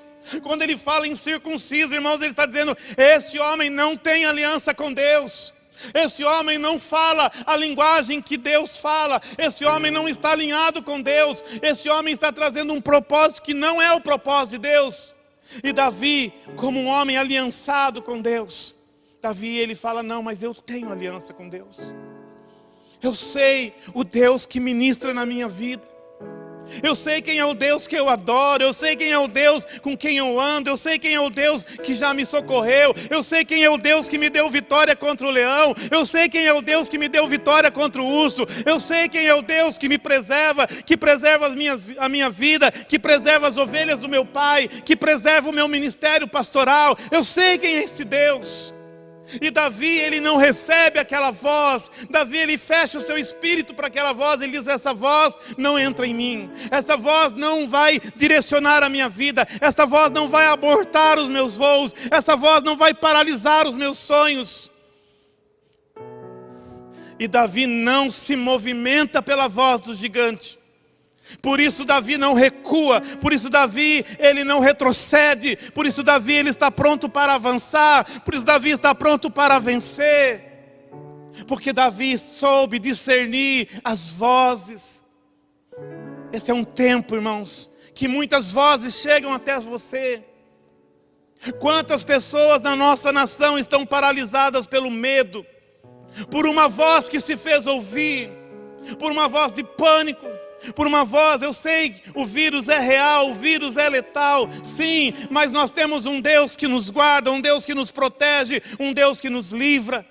Quando ele fala incircunciso, irmãos, ele está dizendo, este homem não tem aliança com Deus. Esse homem não fala a linguagem que Deus fala. Esse homem não está alinhado com Deus. Esse homem está trazendo um propósito que não é o propósito de Deus. E Davi, como um homem aliançado com Deus, Davi, ele fala, não, mas eu tenho aliança com Deus. Eu sei o Deus que ministra na minha vida. Eu sei quem é o Deus que eu adoro. Eu sei quem é o Deus com quem eu ando. Eu sei quem é o Deus que já me socorreu. Eu sei quem é o Deus que me deu vitória contra o leão. Eu sei quem é o Deus que me deu vitória contra o urso. Eu sei quem é o Deus que me preserva, que preserva a minha vida, que preserva as ovelhas do meu pai, que preserva o meu ministério pastoral. Eu sei quem é esse Deus. E Davi, ele não recebe aquela voz. Davi, ele fecha o seu espírito para aquela voz. Ele diz, essa voz não entra em mim. Essa voz não vai direcionar a minha vida. Essa voz não vai abortar os meus voos. Essa voz não vai paralisar os meus sonhos. E Davi não se movimenta pela voz do gigante. Por isso Davi não recua, por isso Davi, ele não retrocede, por isso Davi, ele está pronto para avançar, por isso Davi está pronto para vencer, porque Davi soube discernir as vozes. Esse é um tempo, irmãos, que muitas vozes chegam até você. Quantas pessoas na nossa nação estão paralisadas pelo medo, por uma voz que se fez ouvir, por uma voz de pânico, Por uma voz. Eu sei, o vírus é real, o vírus é letal, sim, mas nós temos um Deus que nos guarda, um Deus que nos protege, um Deus que nos livra.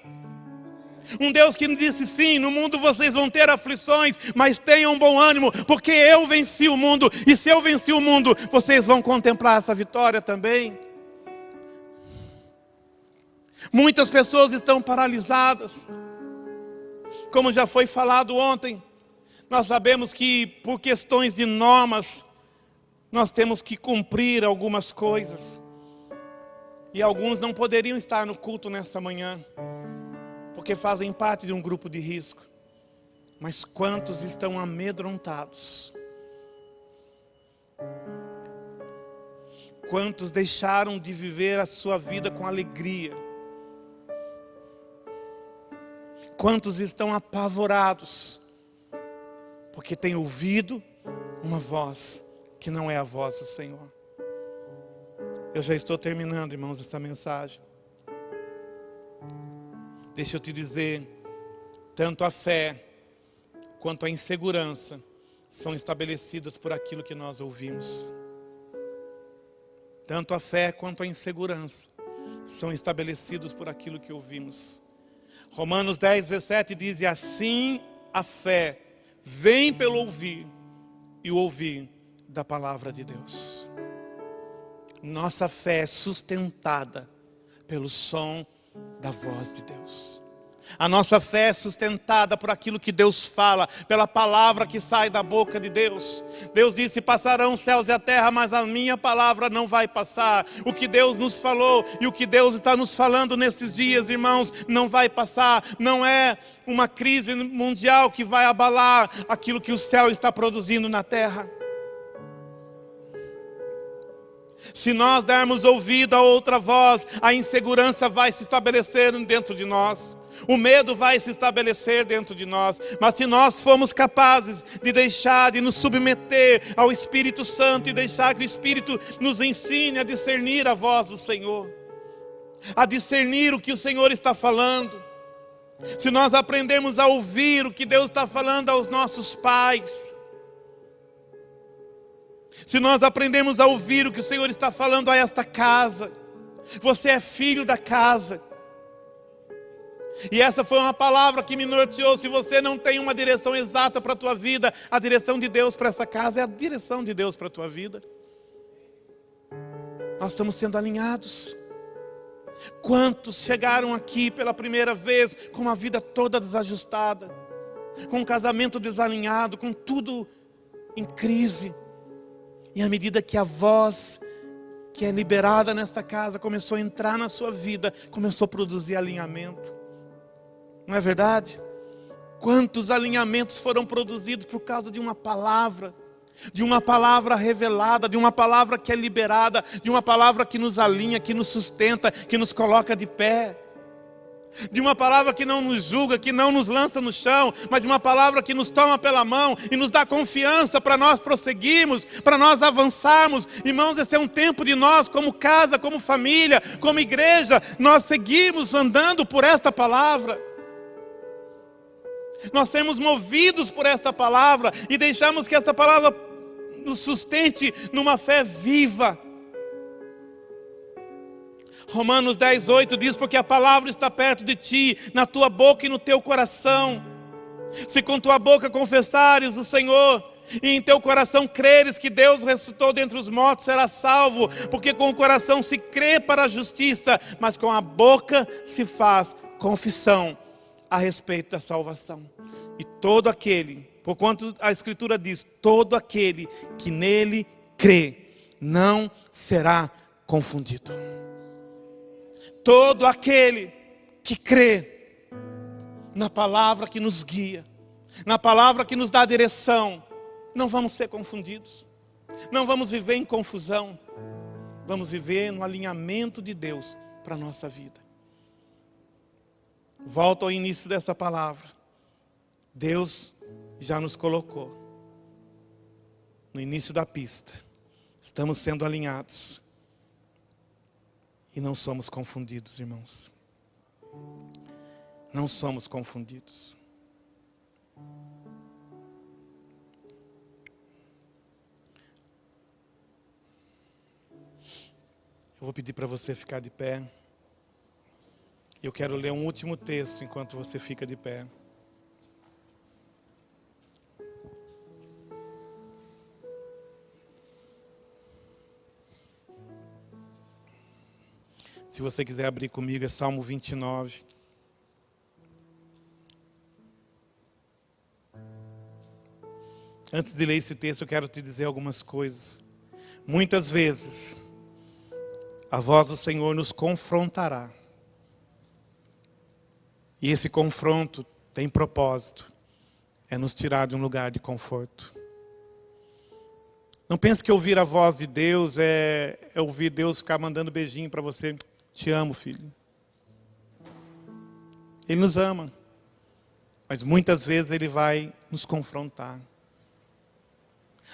Um Deus que nos disse, sim, no mundo vocês vão ter aflições, mas tenham bom ânimo, porque eu venci o mundo, e se eu venci o mundo, vocês vão contemplar essa vitória também. Muitas pessoas estão paralisadas. Como já foi falado ontem, nós sabemos que por questões de normas, nós temos que cumprir algumas coisas. E alguns não poderiam estar no culto nessa manhã, porque fazem parte de um grupo de risco. Mas quantos estão amedrontados? Quantos deixaram de viver a sua vida com alegria? Quantos estão apavorados? Porque têm ouvido uma voz que não é a voz do Senhor. Eu já estou terminando, irmãos, essa mensagem. Deixa eu te dizer, tanto a fé quanto a insegurança são estabelecidas por aquilo que nós ouvimos. Tanto a fé quanto a insegurança são estabelecidos por aquilo que ouvimos. Romanos 10:17 diz, e assim a fé vem pelo ouvir, e o ouvir da palavra de Deus. Nossa fé é sustentada pelo som da voz de Deus. A nossa fé é sustentada por aquilo que Deus fala, pela palavra que sai da boca de Deus. Deus disse, passarão os céus e a terra, mas a minha palavra não vai passar. O que Deus nos falou e o que Deus está nos falando nesses dias, irmãos, não vai passar. Não é uma crise mundial que vai abalar aquilo que o céu está produzindo na terra. Se nós dermos ouvido a outra voz, a insegurança vai se estabelecer dentro de nós. O medo vai se estabelecer dentro de nós. Mas se nós formos capazes de deixar, de nos submeter ao Espírito Santo e deixar que o Espírito nos ensine a discernir a voz do Senhor, a discernir o que o Senhor está falando. Se nós aprendermos a ouvir o que Deus está falando aos nossos pais, se nós aprendemos a ouvir o que o Senhor está falando a esta casa, você é filho da casa. E essa foi uma palavra que me norteou. Se você não tem uma direção exata para a tua vida, a direção de Deus para essa casa é a direção de Deus para a tua vida. Nós estamos sendo alinhados. Quantos chegaram aqui pela primeira vez com uma vida toda desajustada, com um casamento desalinhado, com tudo em crise. E à medida que a voz que é liberada nesta casa começou a entrar na sua vida, começou a produzir alinhamento. Não é verdade? Quantos alinhamentos foram produzidos por causa de uma palavra revelada, de uma palavra que é liberada, de uma palavra que nos alinha, que nos sustenta, que nos coloca de pé. De uma palavra que não nos julga, que não nos lança no chão, mas de uma palavra que nos toma pela mão e nos dá confiança para nós prosseguirmos, para nós avançarmos. Irmãos, esse é um tempo de nós, como casa, como família, como igreja, nós seguimos andando por esta palavra. Nós sermos movidos por esta palavra e deixamos que esta palavra nos sustente numa fé viva. Romanos 10:8 diz, porque a palavra está perto de ti, na tua boca e no teu coração. Se com tua boca confessares o Senhor, e em teu coração creres que Deus ressuscitou dentre os mortos, serás salvo. Porque com o coração se crê para a justiça, mas com a boca se faz confissão a respeito da salvação. E todo aquele, porquanto a Escritura diz, todo aquele que nele crê, não será confundido. Todo aquele que crê na palavra que nos guia, na palavra que nos dá direção, não vamos ser confundidos, não vamos viver em confusão, vamos viver no alinhamento de Deus para a nossa vida. Volto ao início dessa palavra. Deus já nos colocou no início da pista, estamos sendo alinhados. E não somos confundidos, irmãos. Não somos confundidos. Eu vou pedir para você ficar de pé. Eu quero ler um último texto enquanto você fica de pé. Se você quiser abrir comigo, é Salmo 29. Antes de ler esse texto, eu quero te dizer algumas coisas. Muitas vezes, a voz do Senhor nos confrontará. E esse confronto tem propósito. É nos tirar de um lugar de conforto. Não pense que ouvir a voz de Deus é ouvir Deus ficar mandando beijinho para você. Te amo, filho. Ele nos ama. Mas muitas vezes Ele vai nos confrontar.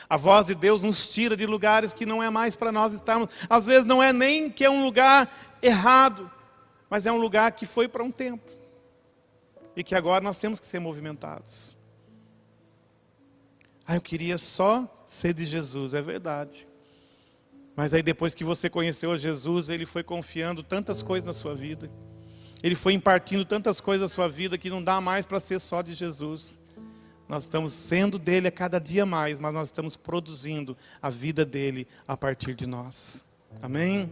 A voz de Deus nos tira de lugares que não é mais para nós estarmos. Às vezes não é nem que é um lugar errado, mas é um lugar que foi para um tempo. E que agora nós temos que ser movimentados. Eu queria só ser de Jesus, é verdade. Mas aí depois que você conheceu Jesus, Ele foi confiando tantas coisas na sua vida. Ele foi impartindo tantas coisas na sua vida que não dá mais para ser só de Jesus. Nós estamos sendo dele a cada dia mais, mas nós estamos produzindo a vida dele a partir de nós. Amém?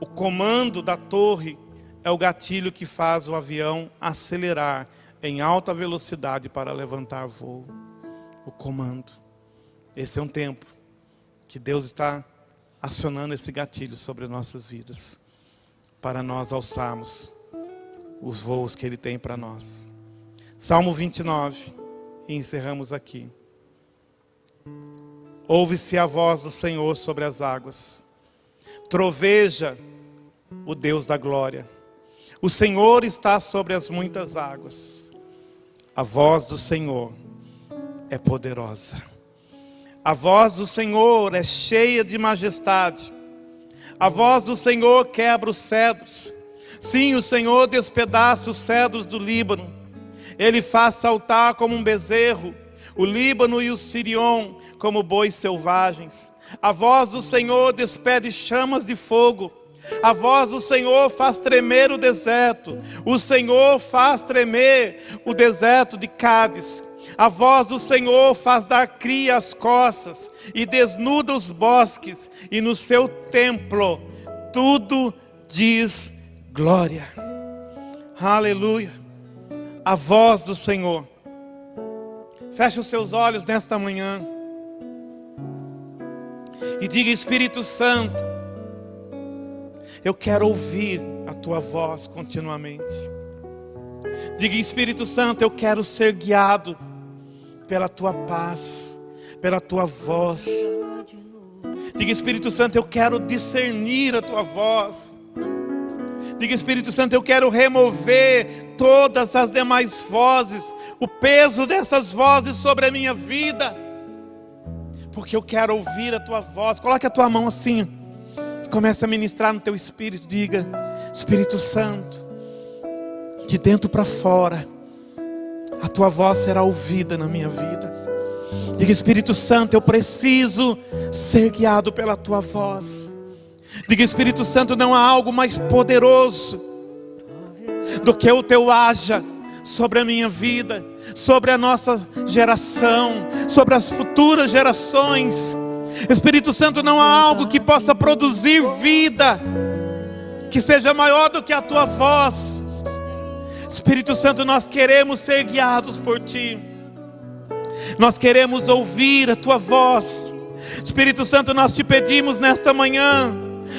O comando da torre é o gatilho que faz o avião acelerar em alta velocidade para levantar voo. O comando. Esse é um tempo que Deus está acionando esse gatilho sobre nossas vidas, para nós alçarmos os voos que Ele tem para nós. Salmo 29. E encerramos aqui. Ouve-se a voz do Senhor sobre as águas. Troveja o Deus da glória. O Senhor está sobre as muitas águas. A voz do Senhor é poderosa. A voz do Senhor é cheia de majestade. A voz do Senhor quebra os cedros. Sim, o Senhor despedaça os cedros do Líbano. Ele faz saltar como um bezerro o Líbano e o Sirion como bois selvagens. A voz do Senhor despede chamas de fogo. A voz do Senhor faz tremer o deserto. O Senhor faz tremer o deserto de Cádiz. A voz do Senhor faz dar cria às corças e desnuda os bosques. E no seu templo tudo diz glória. Aleluia. A voz do Senhor. Feche os seus olhos nesta manhã e diga: Espírito Santo, eu quero ouvir a tua voz continuamente. Diga: Espírito Santo, eu quero ser guiado pela tua paz, pela tua voz. Diga: Espírito Santo, eu quero discernir a tua voz. Diga: Espírito Santo, eu quero remover todas as demais vozes, o peso dessas vozes sobre a minha vida, porque eu quero ouvir a tua voz. Coloque a tua mão assim, comece a ministrar no teu espírito. Diga: Espírito Santo, de dentro para fora, a tua voz será ouvida na minha vida. Diga: Espírito Santo, eu preciso ser guiado pela tua voz. Diga: Espírito Santo, não há algo mais poderoso do que o teu haja sobre a minha vida, sobre a nossa geração, sobre as futuras gerações. Espírito Santo, não há algo que possa produzir vida que seja maior do que a tua voz. Espírito Santo, nós queremos ser guiados por ti. Nós queremos ouvir a tua voz. Espírito Santo, nós te pedimos nesta manhã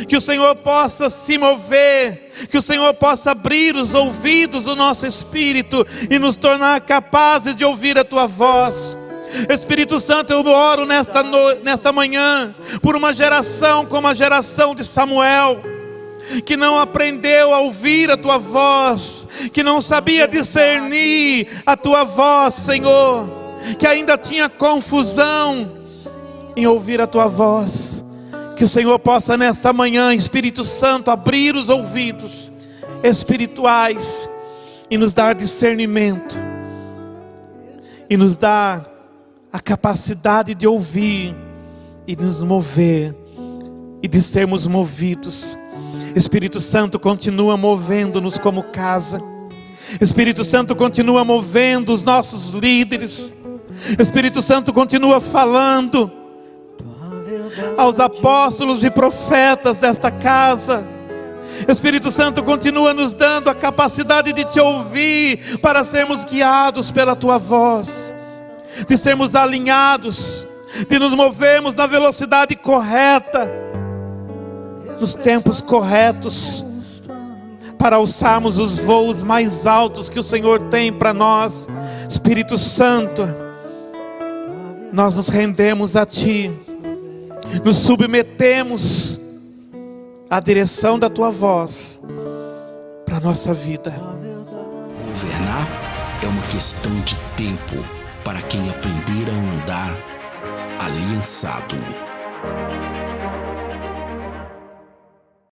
que o Senhor possa se mover, que o Senhor possa abrir os ouvidos do nosso espírito e nos tornar capazes de ouvir a tua voz. Espírito Santo, eu oro nesta manhã por uma geração como a geração de Samuel, que não aprendeu a ouvir a tua voz, que não sabia discernir a tua voz, Senhor, que ainda tinha confusão em ouvir a tua voz. Que o Senhor possa nesta manhã, Espírito Santo, abrir os ouvidos espirituais e nos dar discernimento, e nos dar a capacidade de ouvir e nos mover, e de sermos movidos Espírito Santo continua movendo-nos como casa. Espírito Santo continua movendo os nossos líderes. Espírito Santo continua falando aos apóstolos e profetas desta casa. Espírito Santo continua nos dando a capacidade de te ouvir, para sermos guiados pela tua voz, de sermos alinhados, de nos movermos na velocidade correta, nos tempos corretos, para alçarmos os voos mais altos que o Senhor tem para nós. Espírito Santo, nós nos rendemos a Ti, nos submetemos à direção da Tua voz para a nossa vida. Governar é uma questão de tempo para quem aprender a andar aliançado.